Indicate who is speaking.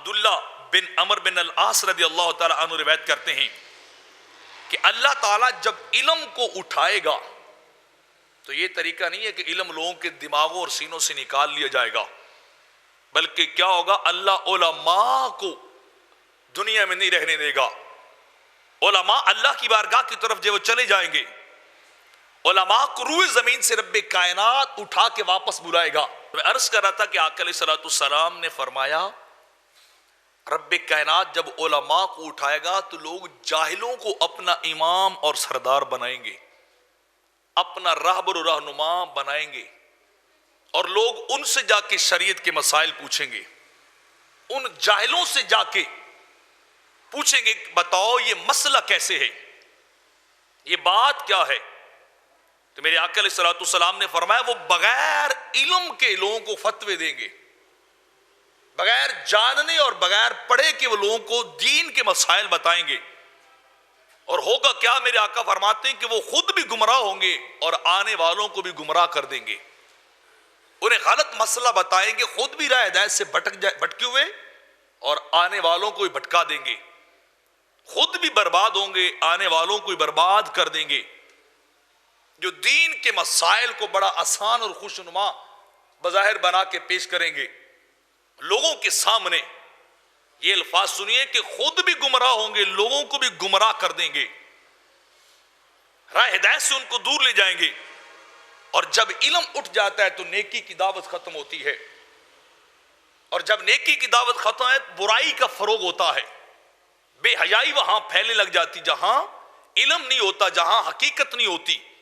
Speaker 1: عبداللہ بن عمر بن العاص رضی اللہ تعالی عنہ روایت کرتے ہیں کہ اللہ تعالیٰ جب علم کو اٹھائے گا تو یہ طریقہ نہیں ہے کہ علم لوگوں کے دماغوں اور سینوں سے نکال لیا جائے گا، بلکہ کیا ہوگا، اللہ علماء کو دنیا میں نہیں رہنے دے گا۔ علماء اللہ کی بارگاہ کی طرف جو وہ چلے جائیں گے، علماء کو روئے زمین سے رب کائنات اٹھا کے واپس بلائے گا۔ میں عرض کر رہا تھا کہ آقا علیہ السلام نے فرمایا رب کائنات جب علماء کو اٹھائے گا تو لوگ جاہلوں کو اپنا امام اور سردار بنائیں گے، اپنا رہبر و رہنما بنائیں گے، اور لوگ ان سے جا کے شریعت کے مسائل پوچھیں گے، ان جاہلوں سے جا کے پوچھیں گے بتاؤ یہ مسئلہ کیسے ہے، یہ بات کیا ہے۔ تو میرے آقا علیہ السلام نے فرمایا وہ بغیر علم کے لوگوں کو فتوے دیں گے، بغیر جاننے اور بغیر پڑھے کہ وہ لوگوں کو دین کے مسائل بتائیں گے، اور ہوگا کیا، میرے آقا فرماتے ہیں کہ وہ خود بھی گمراہ ہوں گے اور آنے والوں کو بھی گمراہ کر دیں گے، انہیں غلط مسئلہ بتائیں گے، خود بھی راہ ہدایت سے بھٹکے ہوئے اور آنے والوں کو بھی بھٹکا دیں گے، خود بھی برباد ہوں گے، آنے والوں کو بھی برباد کر دیں گے۔ جو دین کے مسائل کو بڑا آسان اور خوشنما بظاہر بنا کے پیش کریں گے لوگوں کے سامنے، یہ الفاظ سنیے کہ خود بھی گمراہ ہوں گے، لوگوں کو بھی گمراہ کر دیں گے، راہ ہدایت سے ان کو دور لے جائیں گے۔ اور جب علم اٹھ جاتا ہے تو نیکی کی دعوت ختم ہوتی ہے، اور جب نیکی کی دعوت ختم ہے برائی کا فروغ ہوتا ہے، بے حیائی وہاں پھیلنے لگ جاتی، جہاں علم نہیں ہوتا، جہاں حقیقت نہیں ہوتی،